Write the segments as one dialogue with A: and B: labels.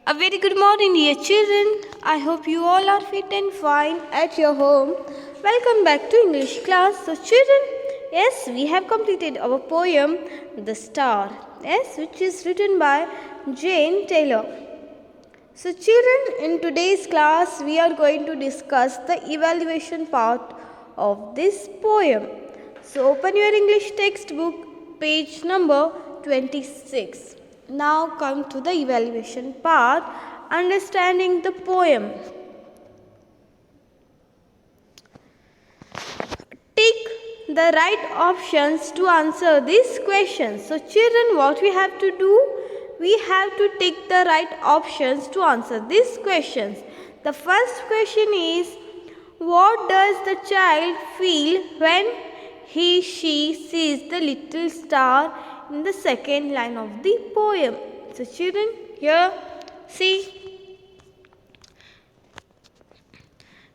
A: A very good morning, dear children. I hope you all are fit and fine at your home. Welcome back to English class. So, children, yes, we have completed our poem, The Star, yes, which is written by Jane Taylor. So, children, in today's class, we are going to discuss the evaluation part of this poem. So, open your English textbook, page number 26. Now come to the evaluation part, understanding the poem. Tick the right options to answer these questions. So children, what we have to do? We have to tick the right options to answer these questions. The first question is, what does the child feel when she sees the little star in the second line of the poem? So children, here see.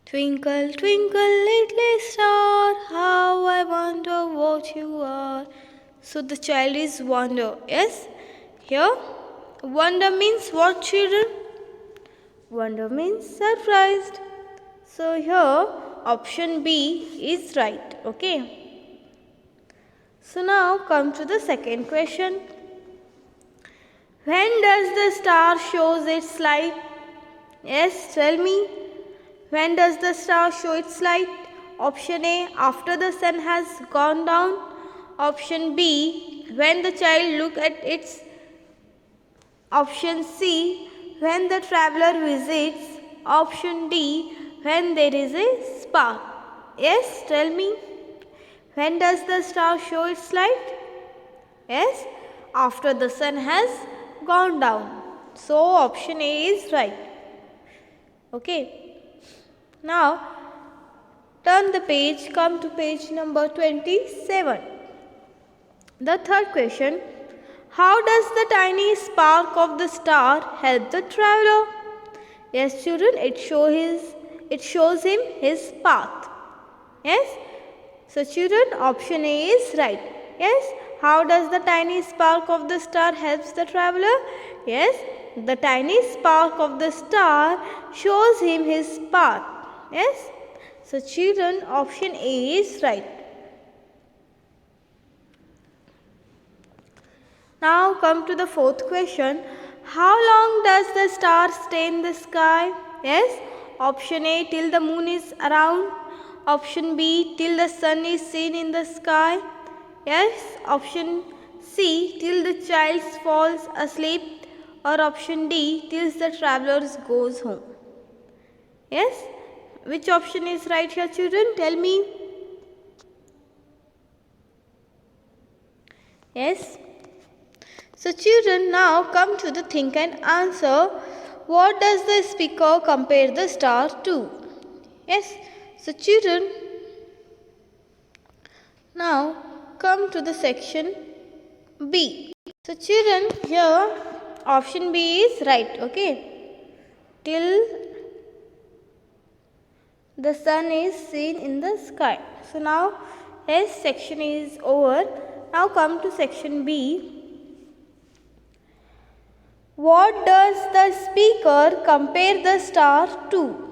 A: Twinkle, twinkle, little star, how I wonder what you are. So the child is wonder. Yes, here wonder means what, children? Wonder means surprised. So here option B is right. Okay. So now come to the second question. When does the star shows its light? Yes, tell me. When does the star show its light? Option A, after the sun has gone down. Option B, when the child look at its. Option C, when the traveler visits. Option D, when there is a spark. Yes, tell me. When does the star show its light? Yes, after the sun has gone down. So option A is right. Okay. Now turn the page, come to page number 27. The third question. How does the tiny spark of the star help the traveler? Yes, children, it shows him his path. Yes. So children, option A is right. Yes. How does the tiny spark of the star helps the traveler? Yes. The tiny spark of the star shows him his path. Yes. So children, option A is right. Now come to the fourth question. How long does the star stay in the sky? Yes. Option A, till the moon is around. Option B, till the sun is seen in the sky. Yes. Option C, till the child falls asleep. Or option D, till the traveler goes home. Yes. Which option is right here, children? Tell me. Yes. So children, now come to the think and answer. What does the speaker compare the star to? Yes. So children, now come to the section B. So children, here option B is right. Okay. Till the sun is seen in the sky. So now S section is over. Now come to section B. What does the speaker compare the star to?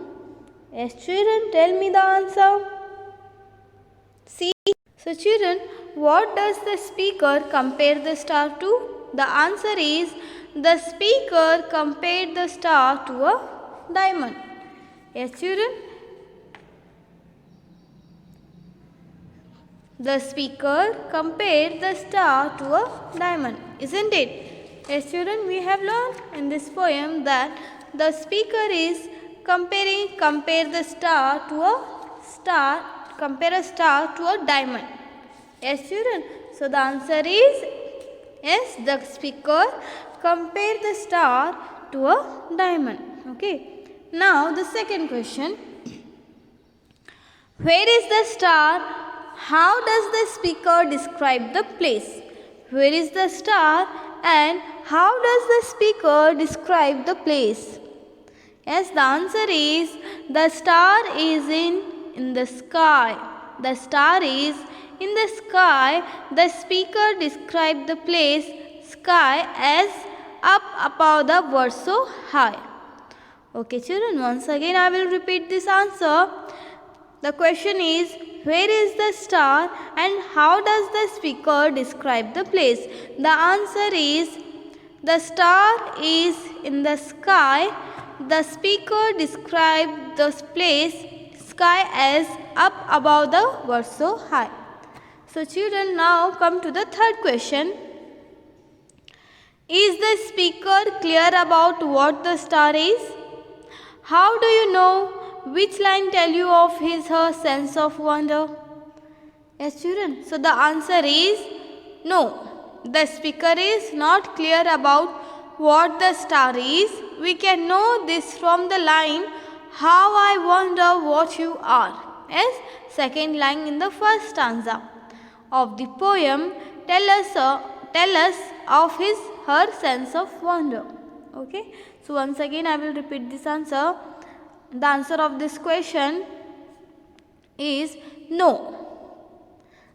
A: Yes, children, tell me the answer. See. So children, what does the speaker compare the star to? The answer is, the speaker compared the star to a diamond. Yes, children. The speaker compared the star to a diamond, isn't it? Yes, children, we have learned in this poem that the speaker is compare a star to a diamond. Yes, children. So the answer is yes, the speaker compared the star to a diamond. Okay. Now the second question. Where is the star? How does the speaker describe the place? Where is the star and how does the speaker describe the place? Yes, the answer is, the star is in the sky. The star is in the sky. The speaker described the place sky as up above the word so high. Okay children, once again I will repeat this answer. The question is, where is the star and how does the speaker describe the place? The answer is, the star is in the sky. The speaker described the place sky as up above the word so high. So children, now come to the third question. Is the speaker clear about what the star is? How do you know? Which line tell you of her sense of wonder? Yes children, so the answer is no. The speaker is not clear about what the star is. We can know this from the line, how I wonder what you are. Yes, second line in the first stanza of the poem tell us of her sense of wonder. Okay, so once again I will repeat this answer. The answer of this question is no.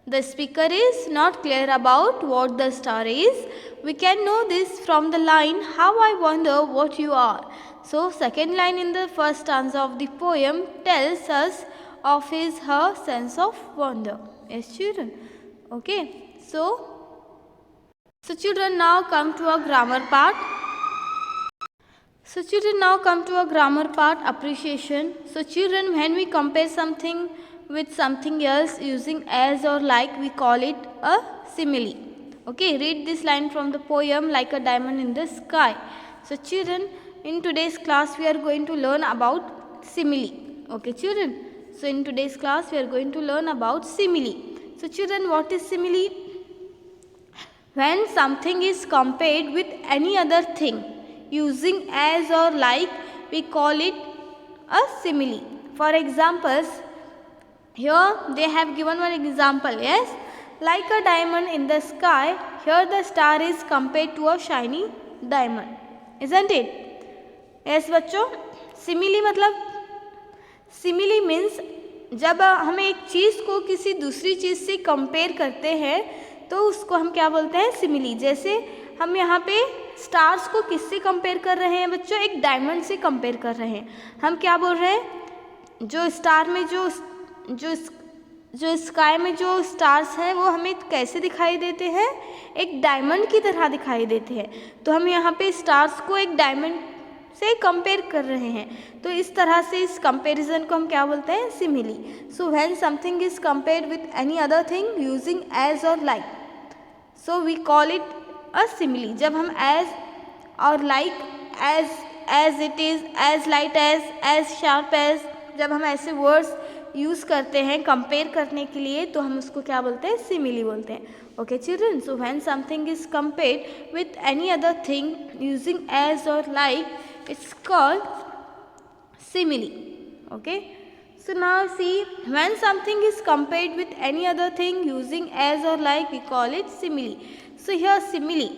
A: The speaker is not clear about what the star is. We can know this from the line, how I wonder what you are. So second line in the first stanza of the poem tells us of her sense of wonder. Yes children. Okay. So children, now come to a grammar part. So children, now come to a grammar part, appreciation. So children, when we compare something with something else using as or like, we call it a simile. Okay, read this line from the poem, like a diamond in the sky. So children, in today's class we are going to learn about simile. Okay children, so in today's class we are going to learn about simile. So children, what is simile? When something is compared with any other thing using as or like, we call it a simile. For examples, here they have given one example. Yes, like a diamond in the sky. Here the star is compared to a shiny diamond, isn't it? Yes बच्चों, simile मतलब simile means जब हम एक चीज़ को किसी दूसरी चीज़ से compare करते हैं तो उसको हम क्या बोलते हैं, सिमिली. जैसे हम यहाँ पे स्टार्स को किससे कंपेयर कर रहे हैं बच्चों, एक डायमंड से कंपेयर कर रहे हैं. हम क्या बोल रहे हैं, जो स्टार में जो स्काई में जो स्टार्स हैं वो हमें कैसे दिखाई देते हैं, एक डायमंड की तरह दिखाई देते हैं. तो हम यहाँ पे स्टार्स को एक डायमंड से कंपेयर कर रहे हैं. तो इस तरह से इस कंपैरिजन को हम क्या बोलते हैं, simile. So when something is compared with any other thing using as और like, so we call it a simile. जब हम एज और like, as it is, as light as sharp as, जब हम ऐसे वर्ड्स यूज़ करते हैं compare करने के लिए तो हम उसको क्या बोलते हैं, सिमिली बोलते हैं. Okay children, so when something is compared with any other thing using as और like, it's called simile. Okay, so now see, when something is compared with any other thing using as or like, we call it simile. So here simile,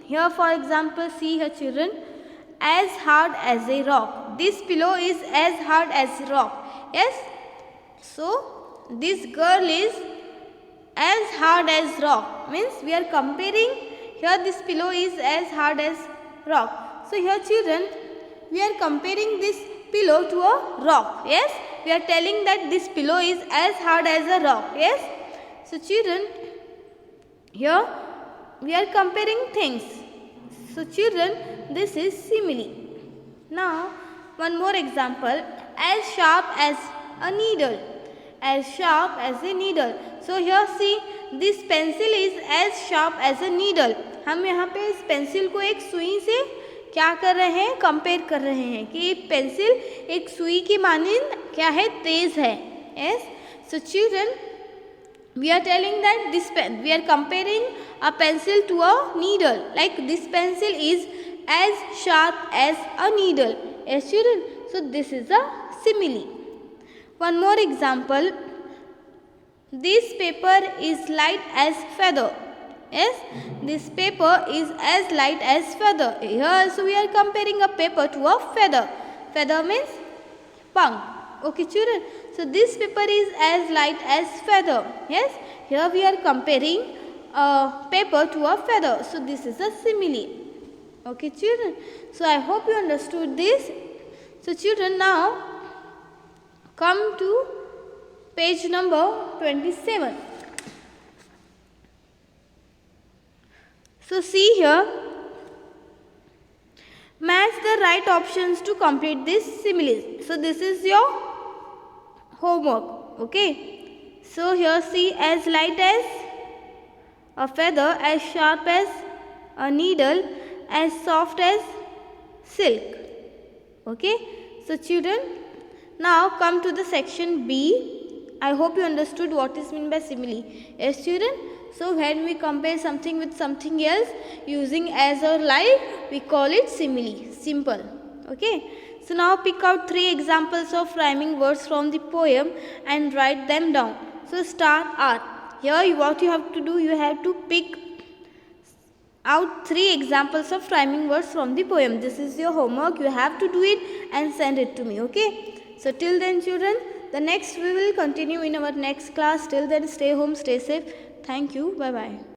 A: here for example, see here children, as hard as a rock. This pillow is as hard as rock. Yes, so this girl is as hard as rock, means we are comparing. Here this pillow is as hard as rock. So here children, we are comparing this pillow to a rock. Yes, we are telling that this pillow is as hard as a rock. Yes, so children, here we are comparing things. So children, this is simile. Now one more example, as sharp as a needle. As sharp as a needle. So here see, this pencil is as sharp as a needle. हम यहाँ पे इस pencil को एक सुई से क्या कर रहे हैं, कंपेयर कर रहे हैं कि पेंसिल एक सुई की मानिंद क्या है, तेज है. Yes, so children, we are telling that this pen, we are comparing a pencil to a needle, like this pencil is as sharp as a needle. Yes children, so this is a simile. One more example, this paper is light as feather. Yes, this paper is as light as feather. Here also we are comparing a paper to a feather. Feather means punk. Okay children, so this paper is as light as feather. Yes, here we are comparing a paper to a feather. So this is a simile. Okay children, so I hope you understood this. So children, now come to page number 27. So see here, match the right options to complete this simile. So this is your homework. Okay, so here see, as light as a feather, as sharp as a needle, as soft as silk. Okay, so children, now come to the section B. I hope you understood what is meant by simile. Yes children, so when we compare something with something else using as or like, we call it simile. Simple. Okay, so now pick out 3 examples of rhyming words from the poem and write them down. So start art. Here what you have to do, you have to pick out 3 examples of rhyming words from the poem. This is your homework. You have to do it and send it to me. Okay. So till then children, the next we will continue in our next class. Till then, stay home, stay safe. Thank you. Bye bye.